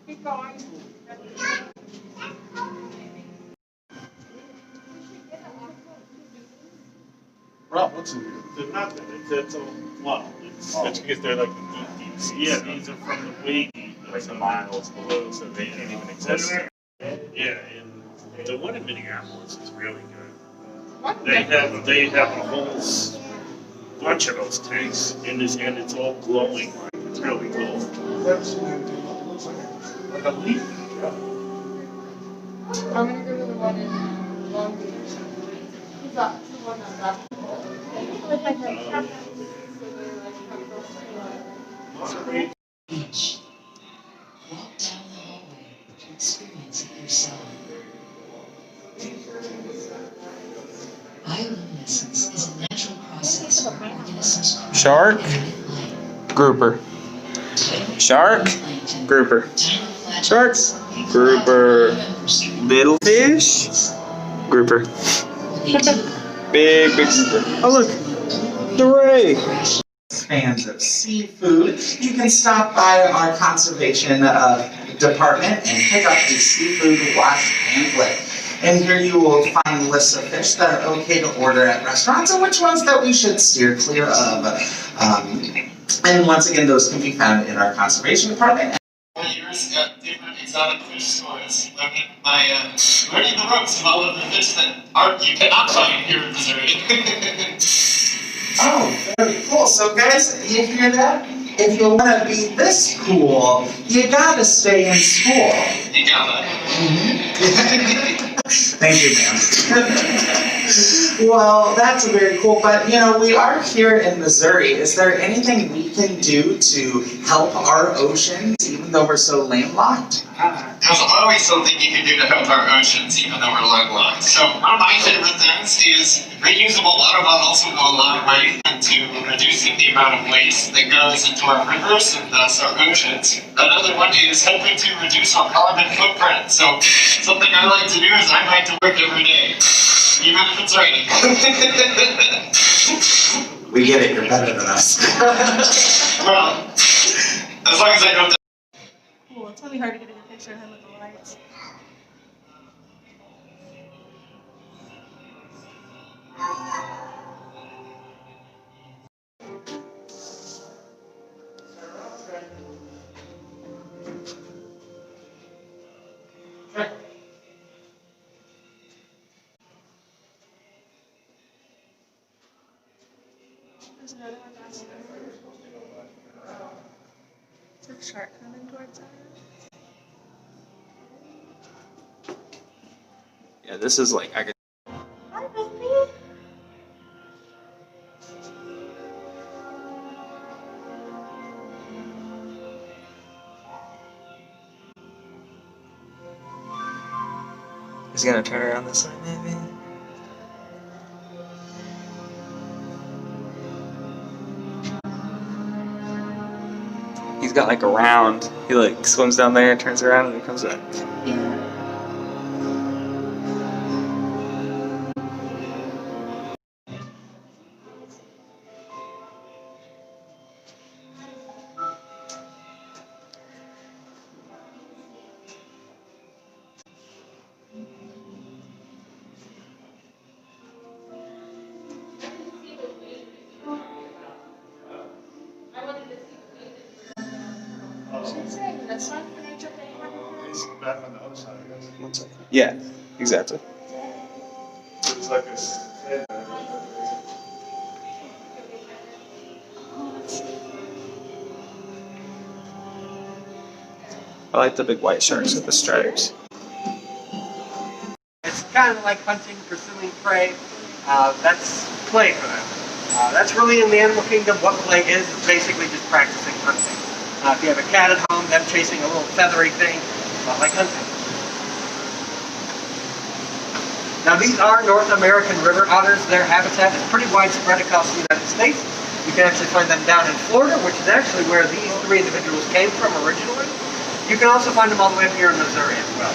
Keep going. Rob, what's in here? They're not that. It's a well. It's because they're like the deep sea. Yeah, these are from the way deep, like the miles below, so they can't even exist. Yeah, and the one in Minneapolis is really good. They have a whole bunch of those tanks in this, and it's all glowing. Like it's really cool. That's like a leaf. I'm gonna go to the one in Long Beach. That's the one that's up. Beach. Walk down the hallway to experience it yourself. Bioluminescence is a natural process where organisms Shark, grouper. Shark, grouper. Shark, grouper. Little fish, grouper. Big grouper. Oh look, the ray. Fans of seafood, you can stop by our conservation department and pick up a seafood wash pamphlet. And here you will find lists of fish that are okay to order at restaurants and which ones that we should steer clear of. And once again, those can be found in our conservation department. Years at different exotic fish stores, learning the ropes of all of the fish that you cannot find here in Missouri. Oh, very cool. So guys, you hear that? If you want to be this cool, you gotta stay in school. You gotta. Thank you, ma'am. Well, that's very cool, but you know, we are here in Missouri. Is there anything we can do to help our oceans, even though we're so landlocked? There's always something you can do to help our oceans, even though we're landlocked. So one of my favorite things is reusable water bottles will go a long way into reducing the amount of waste that goes into our rivers and thus our oceans. Another one is helping to reduce our carbon footprint. So something I like to do is I like to work every day, even if it's raining. We get it, you're better than us. Well, as long as I don't. Cool. It's really hard to get a good picture of him with the lights. There's another one down here. Is there a shark coming towards us? Yeah, this is like I could. Hi, baby. He's gonna turn around this side, maybe. He's got like a round. He like swims down there, turns around, and then comes back. Yeah. She's saying this one for nature day. It's back on the other side, I guess. 1 second. Yeah, exactly. It's like a I like the big white sharks with the stripes. It's kind of like hunting, pursuing prey. That's play for them. That's really in the animal kingdom what play is. It's basically just practicing hunting. If you have a cat at home, them chasing a little feathery thing, it's not like hunting. Now these are North American river otters. Their habitat is pretty widespread across the United States. You can actually find them down in Florida, which is actually where these 3 individuals came from originally. You can also find them all the way up here in Missouri as well.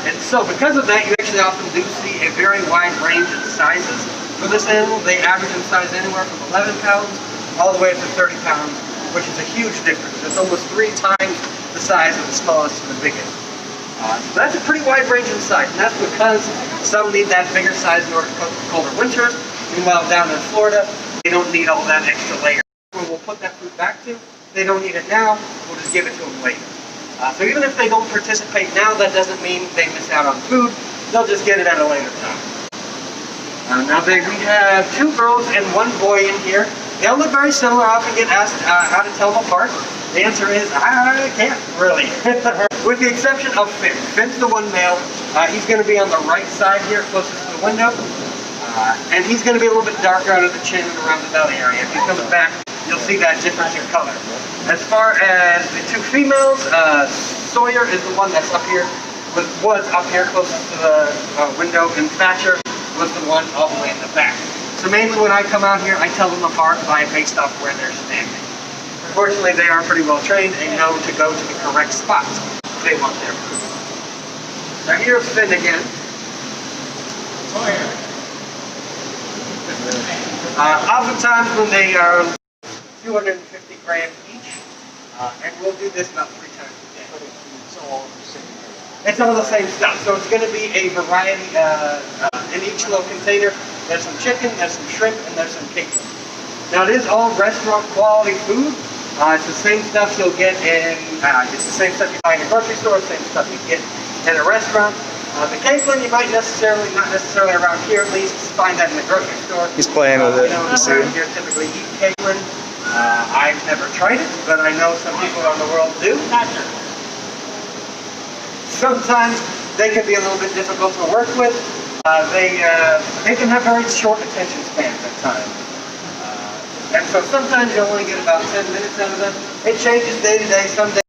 And so because of that, you actually often do see a very wide range in sizes for this animal. They average in size anywhere from 11 pounds all the way up to 30 pounds, which is a huge difference. It's almost 3 times the size of the smallest to the biggest. So that's a pretty wide range in size, and that's because some need that bigger size in order to cope with colder winters. Meanwhile, down in Florida, they don't need all that extra layer. Where we'll put that food back to, if they don't need it now, we'll just give it to them later. So even if they don't participate now, that doesn't mean they miss out on food. They'll just get it at a later time. Now we have 2 girls and 1 boy in here. They all look very similar. I often get asked how to tell them apart. The answer is, I can't really. With the exception of Finn. Finn's the one male. He's going to be on the right side here, closest to the window. And he's going to be a little bit darker under the chin and around the belly area. If he comes back, you'll see that difference in color. As far as the 2 females, Sawyer is the one that's up here, was up here closest to the window, and Thatcher was the one all the way in the back. So mainly when I come out here, I tell them apart based off where they're standing. Fortunately, they are pretty well trained and know to go to the correct spots if they want their food. Now here's Finn again. Oftentimes when they are 250 grams each, and we'll do this about 3 times a day. It's all the same stuff, so it's going to be a variety in each little container. There's some chicken, there's some shrimp, and there's some capers. Now it is all restaurant quality food. It's the same stuff you'll get in, it's the same stuff you buy in a grocery store, same stuff you get in a restaurant. The capelin you might not necessarily around here at least, find that in the grocery store. He's playing with it. You know, around here typically eat capelin. I've never tried it, but I know some people around the world do. Sometimes they can be a little bit difficult to work with. They can have very short attention spans at times. And so sometimes you only get about 10 minutes out of them. It changes day to day. Some days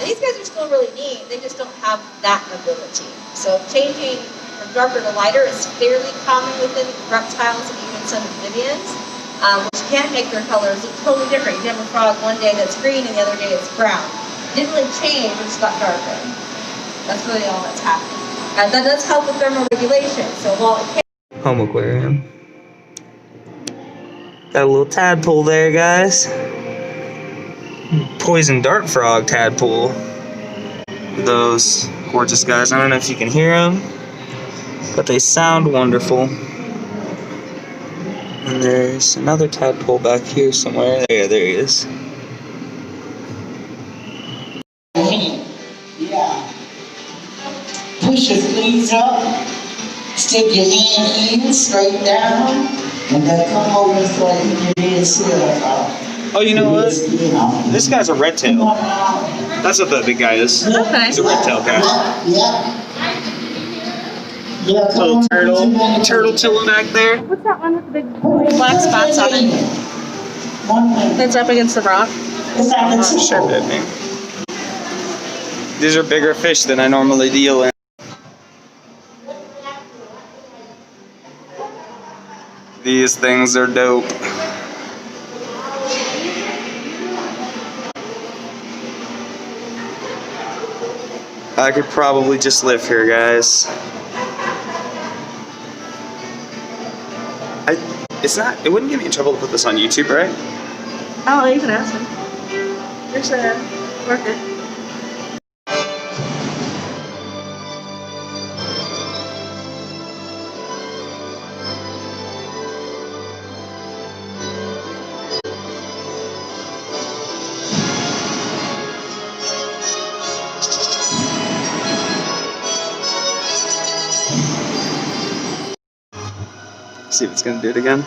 These guys are still really neat, they just don't have that ability. So changing from darker to lighter is fairly common within reptiles and even some amphibians, which can make their colors look totally different. You can have a frog one day that's green and the other day it's brown. It didn't really change, it just got darker. That's really all that's happening. And that does help with thermoregulation. So while it can Home aquarium. Got a little tadpole there, guys. Poison dart frog tadpole. Those gorgeous guys. I don't know if you can hear them, but they sound wonderful. And there's another tadpole back here somewhere. There he is. Yeah. Push your sleeves up, stick your hand in, straight down, and then come over so I can get in still. Oh, you know what? You know. This guy's a red tail. That's what the big guy is. Okay. He's a red tail guy. Yeah. Yeah, Little turtle chilling back there. What's that one with the big black spots on it? That's up against the rock. Sure bit me. These are bigger fish than I normally deal in. These things are dope. I could probably just live here, guys. It wouldn't get me in trouble to put this on YouTube, right? Oh, you can ask him. Here's a worker. See if it's gonna do it again.